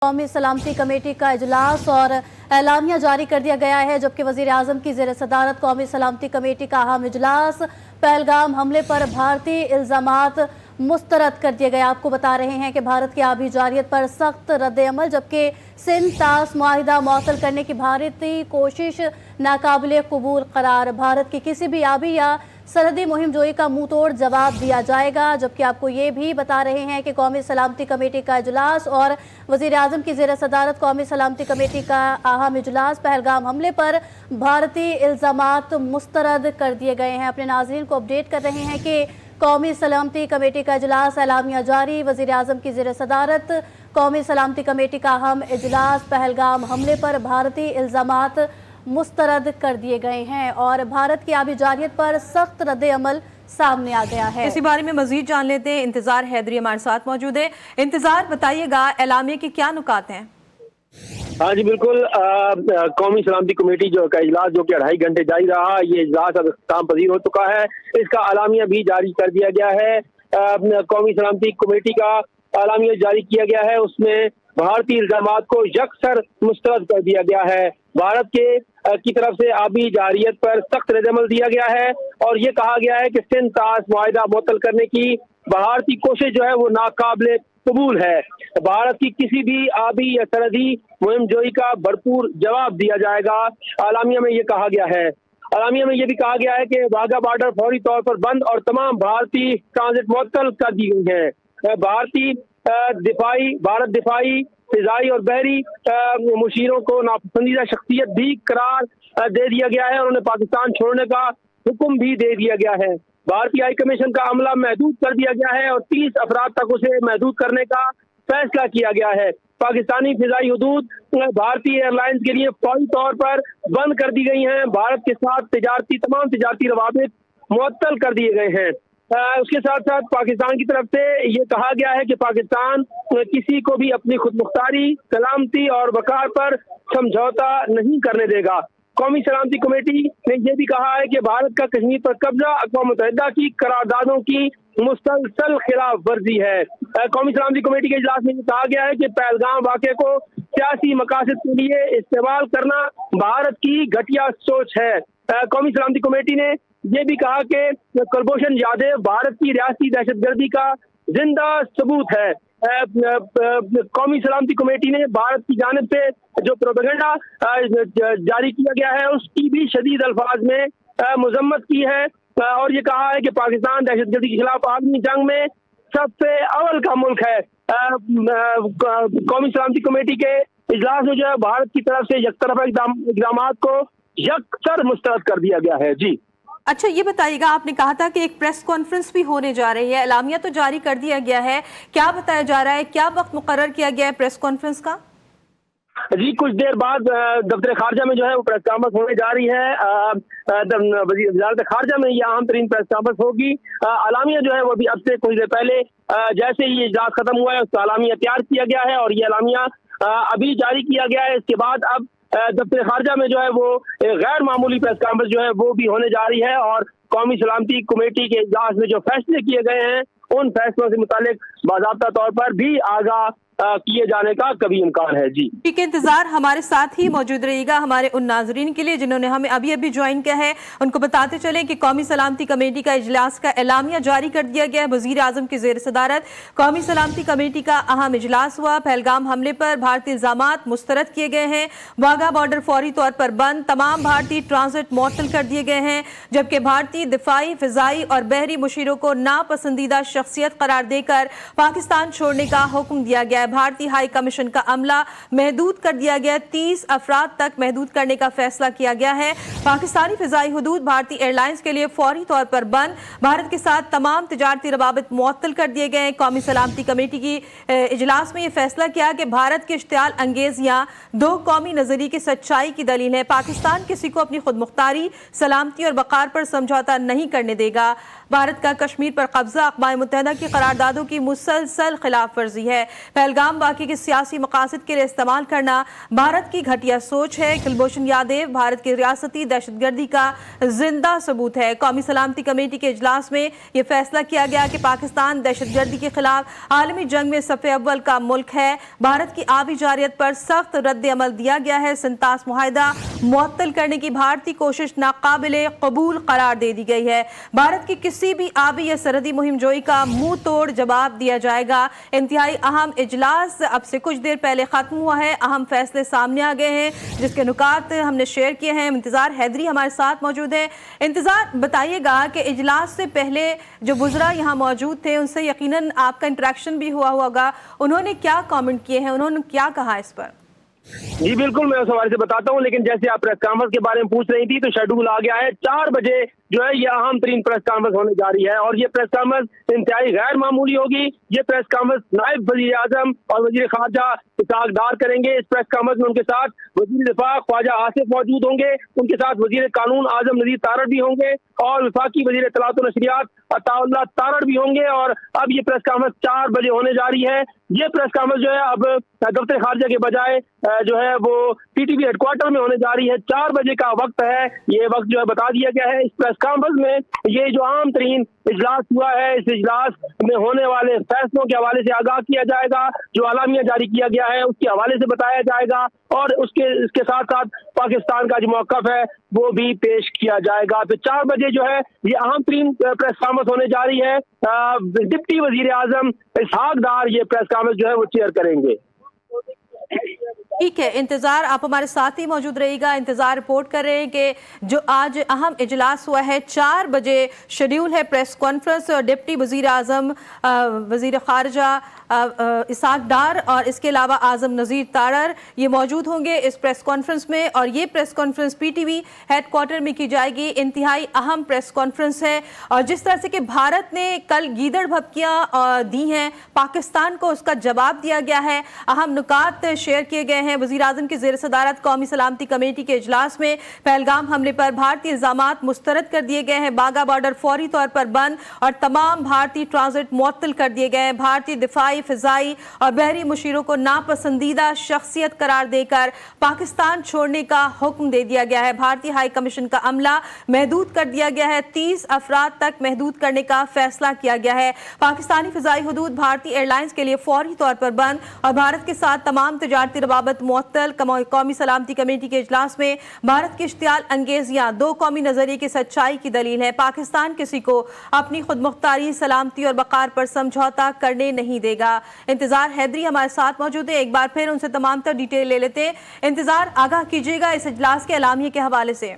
قومی سلامتی کمیٹی کا اجلاس اور اعلامیہ جاری کر دیا گیا ہے، جبکہ وزیر اعظم کی زیر صدارت قومی سلامتی کمیٹی کا اہم اجلاس پہلگام حملے پر بھارتی الزامات مسترد کر دیے گئے۔ آپ کو بتا رہے ہیں کہ بھارت کی آبی جارحیت پر سخت رد عمل، جبکہ سندھ طاس معاہدہ معطل کرنے کی بھارتی کوشش ناقابل قبول قرار۔ بھارت کی کسی بھی آبی یا سرحدی مہم جوئی کا منہ توڑ جواب دیا جائے گا، جبکہ آپ کو یہ بھی بتا رہے ہیں کہ قومی سلامتی کمیٹی کا اجلاس اور وزیر اعظم کی زیر صدارت قومی سلامتی کمیٹی کا اہم اجلاس پہلگام حملے پر بھارتی الزامات مسترد کر دیے گئے ہیں۔ اپنے ناظرین کو اپڈیٹ کر رہے ہیں کہ قومی سلامتی کمیٹی کا اجلاس، اعلامیہ جاری، وزیر اعظم کی زیر صدارت قومی سلامتی کمیٹی کا اہم اجلاس پہلگام حملے پر بھارتی الزامات مسترد کر دیے گئے ہیں اور بھارت کی آبی جارحیت پر سخت رد عمل سامنے آ گیا ہے۔ اسی بارے میں مزید جان لیتے ہیں۔ انتظار حیدری ہمارے ساتھ موجود ہے۔ انتظار، بتائیے گا اعلامیہ کے کیا نکات ہیں؟ ہاں جی بالکل، قومی سلامتی کمیٹی کا اجلاس جو کہ 2.5 گھنٹے جاری رہا، یہ اجلاس اب اختتام پذیر ہو چکا ہے۔ اس کا اعلامیہ بھی جاری کر دیا گیا ہے۔ قومی سلامتی کمیٹی کا اعلامیہ جاری کیا گیا ہے، اس میں بھارتی الزامات کو یکسر مسترد کر دیا گیا ہے۔ بھارت کی طرف سے آبی جارحیت پر سخت رد عمل دیا گیا ہے اور یہ کہا گیا ہے کہ سندھ طاس معاہدہ معطل کرنے کی بھارتی کوشش جو ہے وہ ناقابل قبول ہے۔ بھارت کی کسی بھی آبی یا سرحدی مہم جوئی کا بھرپور جواب دیا جائے گا، اعلامیہ میں یہ کہا گیا ہے۔ اعلامیہ میں یہ بھی کہا گیا ہے کہ واگا بارڈر فوری طور پر بند اور تمام بھارتی ٹرانزٹ معطل کر دی گئی ہیں۔ بھارت دفاعی، فضائی اور بحری مشیروں کو ناپسندیدہ شخصیت بھی قرار دے دیا گیا ہے اور انہیں پاکستان چھوڑنے کا حکم بھی دے دیا گیا ہے۔ بھارتی ہائی کمیشن کا عملہ محدود کر دیا گیا ہے اور 30 افراد تک اسے محدود کرنے کا فیصلہ کیا گیا ہے۔ پاکستانی فضائی حدود بھارتی ایئر لائنز کے لیے فوری طور پر بند کر دی گئی ہیں۔ بھارت کے ساتھ تمام تجارتی روابط معطل کر دیے گئے ہیں۔ اس کے ساتھ ساتھ پاکستان کی طرف سے یہ کہا گیا ہے کہ پاکستان کسی کو بھی اپنی خود مختاری، سلامتی اور وقار پر سمجھوتا نہیں کرنے دے گا۔ قومی سلامتی کمیٹی نے یہ بھی کہا ہے کہ بھارت کا کشمیر پر قبضہ اقوام متحدہ کی قراردادوں کی مسلسل خلاف ورزی ہے۔ قومی سلامتی کمیٹی کے اجلاس میں یہ کہا گیا ہے کہ پہلگام واقعے کو سیاسی مقاصد کے لیے استعمال کرنا بھارت کی گھٹیا سوچ ہے۔ قومی سلامتی کمیٹی نے یہ بھی کہا کہ کلبھوشن یادو بھارت کی ریاستی دہشت گردی کا زندہ ثبوت ہے۔ قومی سلامتی کمیٹی نے بھارت کی جانب سے جو پروپیگنڈا جاری کیا گیا ہے اس کی بھی شدید الفاظ میں مذمت کی ہے اور یہ کہا ہے کہ پاکستان دہشت گردی کے خلاف عالمی جنگ میں سب سے اول کا ملک ہے۔ قومی سلامتی کمیٹی کے اجلاس میں جو ہے بھارت کی طرف سے یک طرفہ اقدامات کو یکسر مسترد کر دیا گیا ہے۔ جی اچھا، یہ بتائیے گا، آپ نے کہا تھا کہ ایک پریس کانفرنس بھی ہونے جا رہی ہے، اعلامیہ تو جاری کر دیا گیا ہے، کیا بتایا جا رہا ہے، کیا وقت مقرر کیا گیا ہے پریس کانفرنس کا؟ جی کچھ دیر بعد دفتر خارجہ میں جو ہے وہ پریس کانفرنس ہونے جا رہی ہے۔ وزارت خارجہ میں یہ اہم ترین پریس کانفرنس ہوگی۔ اعلامیہ جو ہے وہ بھی اب سے کچھ دیر پہلے جیسے ہی اجلاس ختم ہوا ہے اس کا اعلامیہ تیار کیا گیا ہے اور یہ اعلامیہ ابھی جاری کیا گیا ہے۔ اس کے بعد اب دفتر خارجہ میں جو ہے وہ غیر معمولی پریس کانفرنس جو ہے وہ بھی ہونے جا رہی ہے اور قومی سلامتی کمیٹی کے اجلاس میں جو فیصلے کیے گئے ہیں ان فیصلوں سے متعلق باضابطہ طور پر بھی آگاہ کیے جانے کا کبھی امکان ہے۔ جی ٹھیک ہے، انتظار ہمارے ساتھ ہی موجود رہے گا۔ ہمارے ان ناظرین کے لیے جنہوں نے ہمیں ابھی جوائن کیا ہے ان کو بتاتے چلیں کہ قومی سلامتی کمیٹی کا اجلاس کا اعلامیہ جاری کر دیا گیا ہے۔ وزیر اعظم کی زیر صدارت قومی سلامتی کمیٹی کا اہم اجلاس ہوا۔ پہلگام حملے پر بھارتی الزامات مسترد کیے گئے ہیں۔ واگا بارڈر فوری طور پر بند، تمام بھارتی ٹرانزٹ معطل کر دیے گئے ہیں، جبکہ بھارتی دفاعی، فضائی اور بحری مشیروں کو ناپسندیدہ شخصیت قرار دے کر پاکستان چھوڑنے کا حکم دیا گیا ہے۔ بھارتی ہائی کمیشن کا عملہ محدود کر دیا گیا ہے، 30 افراد تک محدود کرنے کا فیصلہ کیا گیا ہے۔ پاکستانی فضائی حدود بھارتی ایئر لائنز کے لیے فوری طور پر بند، بھارت کے ساتھ تمام تجارتی روابط معطل کر دیے گئے ہیں۔ قومی سلامتی کمیٹی کی اجلاس میں یہ فیصلہ کیا کہ بھارت کے اشتعال انگیز یا دو قومی نظریے کی سچائی کی دلیل ہے۔ پاکستان کسی کو اپنی خود مختاری، سلامتی اور وقار پر سمجھوتا نہیں کرنے دے گا۔ بھارت کا کشمیر پر قبضہ اقوام متحدہ کی قراردادوں کی مسلسل خلاف ورزی ہے۔ پہلگام पहलगाम वाक़े के सियासी मकासद के लिए इस्तेमाल करना भारत की घटिया सोच है। कुलभूषण यादव भारत की रियासती दहशतगर्दी का जिंदा सबूत है। कौमी सलामती कमेटी के इजलास में ये फैसला किया गया कि पाकिस्तान दहशतगर्दी के खिलाफ आलमी जंग में सफ़े अव्वल का मुल्क है। भारत की आबी जारियत पर सख्त रद्द अमल दिया गया है। संतास मुआहिदा मुअत्तल करने की भारतीय कोशिश नाकाबिले कबूल करार दे दी गई है। भारत की किसी भी आबी या सरहदी मुहिम जोई का मुंह तोड़ जवाब दिया जाएगा। इंतहाई अहम इजलास अब से कुछ देर पहले खत्म हुआ है। अहम फैसले सामने आ गए हैं जिसके नुकात हमने शेयर किए हैं। इंतजार हैदरी हमारे साथ मौजूद है। इंतजार बताइएगा कि इजलास से पहले जो बुज़रा यहाँ मौजूद थे उनसे यकीनन आपका इंटरेक्शन भी हुआ होगा। उन्होंने क्या कमेंट किए हैं, उन्होंने क्या कहा इस पर? जी बिल्कुल, मैं उस हवाले से बताता हूँ, लेकिन जैसे आप प्रेस कॉन्फ्रेंस के बारे में पूछ रही थी तो शेड्यूल आ गया है। 4 बजे जो है ये अहम तरीन प्रेस कॉन्फ्रेंस होने जा रही है और ये प्रेस कॉन्फ्रेंस इंतहाई गैर मामूली होगी। ये प्रेस कॉन्फ्रेंस नायब वजीर आजम और वजीर खारजा इसहाक डार करेंगे। इस प्रेस कॉन्फ्रेंस में उनके साथ वजीर दिफा ख्वाजा आसिफ मौजूद होंगे। उनके साथ वजीर कानून आजम नजीर तारड़ भी होंगे और वफाकी वजीर इत्तलात व नशरियात अताउल्लाह तारड़ भी होंगे। और अब ये प्रेस कॉन्फ्रेंस 4 बजे होने जा रही है। ये प्रेस कॉन्फ्रेंस जो है अब दफ्तर खारजा के बजाय जो है वो टीटीपी हेडक्वार्टर में होने जा रही है। 4 बजे का वक्त है। ये वक्त जो है बता दिया गया है। इस प्रेस कॉन्फ्रेंस में ये जो आम तरीन इजलास हुआ है, इस इजलास में होने वाले फैसलों के हवाले से आगाह किया जाएगा। जो अलामिया जारी किया गया है उसके हवाले से बताया जाएगा और इसके साथ साथ पाकिस्तान का जो मौक़िफ़ है वो भी पेश किया जाएगा। तो 4 बजे जो है ये अहम तरीन प्रेस कॉन्फ्रेंस होने जा रही है। डिप्टी वजीर आजम इसहाक डार ये प्रेस कॉन्फ्रेंस जो है वो चेयर करेंगे। ठीक है, इंतजार आप हमारे साथ ही मौजूद रहिएगा। इंतजार रिपोर्ट कर रहे हैं कि जो आज अहम इजलास हुआ है 4 बजे शेड्यूल है प्रेस कॉन्फ्रेंस और डिप्टी वजीर आजम वजीर खारजा इसहाक डार और इसके अलावा आजम नज़ीर तारड़ ये मौजूद होंगे इस प्रेस कॉन्फ्रेंस में। और ये प्रेस कॉन्फ्रेंस पीटीवी हेडक्वार्टर में की जाएगी। इंतहाई अहम प्रेस कॉन्फ्रेंस है और जिस तरह से कि भारत ने कल गीदड़ भभकियाँ दी हैं, पाकिस्तान को उसका जवाब दिया गया है। अहम नुकात शेयर किए गए हैं। वज़ीर आज़म की ज़ेर सदारत कौमी सलामती कमेटी के इजलास में पहलगाम हमले पर भारतीय इल्ज़ामात मुस्तरद कर दिए गए हैं। बागा बॉर्डर फौरी तौर पर बंद और तमाम भारतीय ट्रांजिट मुअत्तल कर दिए गए हैं। भारतीय दिफाई, फ़िज़ाई और बहरी मुशीरों को नापसंदीदा शख्सियत करार देकर पाकिस्तान छोड़ने का हुक्म दे दिया गया है। भारतीय हाई कमीशन का अमला महदूद कर दिया गया है। 30 अफराद तक महदूद करने का फैसला किया गया है। पाकिस्तानी फ़िज़ाई हदूद भारतीय एयरलाइंस के लिए फौरी तौर पर बंद और भारत के साथ तमाम तिजारती रवाबत मुअत्तल। कौमी सलामती कमेटी के इजलास में भारत की इश्तियाल अंगेजियां 2 कौमी नजरिए की सच्चाई की दलील है। पाकिस्तान किसी को अपनी खुद मुख्तारी, सलामती और बकार पर समझौता करने नहीं देगा। इंतजार हैदरी हमारे साथ मौजूद है। एक बार फिर उनसे तमाम तर डिटेल ले लेते हैं। इंतजार आगाह कीजिएगा इस इजलास के एलामिये के हवाले से।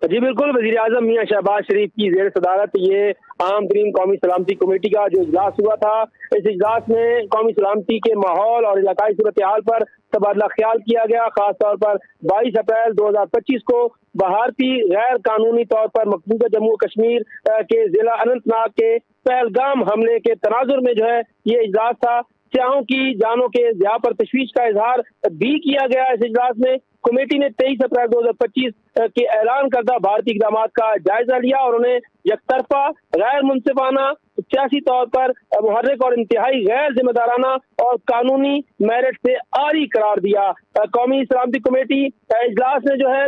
जी बिल्कुल, वज़ीर आज़म मियां शहबाज शरीफ की ज़ेर सदारत ये आम तरीन कौमी सलामती कमेटी का जो इजलास हुआ था, इस इजलास में कौमी सलामती के माहौल और इलाकाई सूरत हाल पर तबादला ख्याल किया गया। खास तौर पर 22 अप्रैल 2025 को भारतीय गैर कानूनी तौर पर मकबूजा जम्मू कश्मीर के जिला अनंतनाग के पहलगाम हमले के तनाजुर में जो है ये इजलास था। सियाहों की जानों के ज़िया पर तशवीश का इजहार भी किया गया। इस इजलास में कमेटी ने 23 अप्रैल 2025 के ऐलान करदा भारतीय इक़दामात का जायजा लिया और उन्हें यकतरफा, गैर मुनसिफाना, सियासी तौर पर मुहर्रिक और इंतहाई गैर जिम्मेदाराना और कानूनी मेरिट से आरी करार दिया। कौमी सलामती कमेटी इजलास ने जो है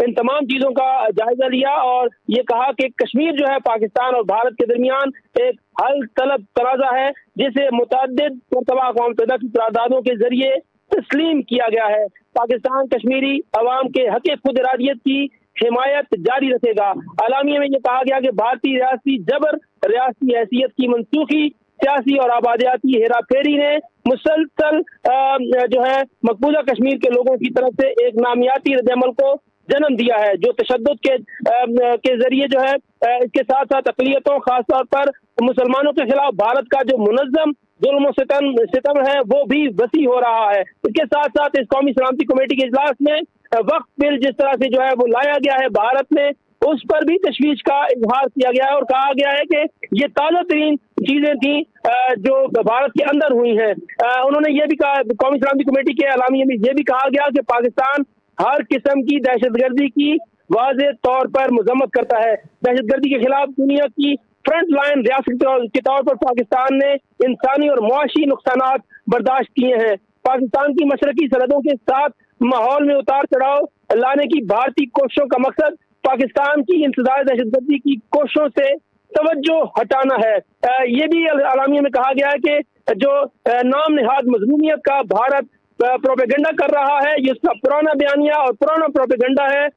इन तमाम चीज़ों का जायजा लिया और ये कहा कि कश्मीर जो है पाकिस्तान और भारत के दरमियान एक हल तलब तनाज़ा है जिसे मुतअद्दिद मरतबा अक़वाम मुत्तहिदा की करारदादों के जरिए तस्लीम किया गया है। पाकिस्तान कश्मीरी अवाम के हक़ खुद इरादियत की हिमायत जारी रखेगा। अलामिया में ये कहा गया कि भारतीय रियासती जबर, रियासती हैसियत की मनसूखी, सियासी और आबादियाती हेरा फेरी ने मुसलसल जो है मकबूजा कश्मीर के लोगों की तरफ से एक नामियाती रद्द-ए-अमल को जन्म दिया है जो तशद्दुद के जरिए जो है इसके साथ साथ अक़लियतों, खासतौर पर मुसलमानों के खिलाफ भारत का जो मुनज़्ज़म जुल्म सितम है वो भी वसी हो रहा है। इसके साथ साथ इस कौमी सलामती कमेटी के इजलास में वक्त बिल जिस तरह से जो है वो लाया गया है भारत में, उस पर भी तशवीश का इजहार किया गया है और कहा गया है कि ये ताज़ा तरीन चीजें थी जो भारत के अंदर हुई हैं। उन्होंने ये भी कहा, कौमी सलामती कमेटी के एलामिये में ये भी कहा गया कि पाकिस्तान हर किस्म की दहशतगर्दी की वाज़ेह तौर पर मजम्मत करता है। दहशतगर्दी के खिलाफ दुनिया की फ्रंट लाइन रियासत के तौर पर पाकिस्तान ने इंसानी और मुआशी नुकसानात बर्दाश्त किए हैं। पाकिस्तान की मशरकी सरहदों के साथ माहौल में उतार चढ़ाव लाने की भारतीय कोशिशों का मकसद पाकिस्तान की इंसदाद दहशतगर्दी की कोशिशों से तवज्जो हटाना है। ये भी एलामिया में कहा गया है कि जो नाम निहाद मजलूमियत का भारत प्रोपेगेंडा कर रहा है, ये उसका पुराना बयानिया और पुराना प्रोपेगेंडा है।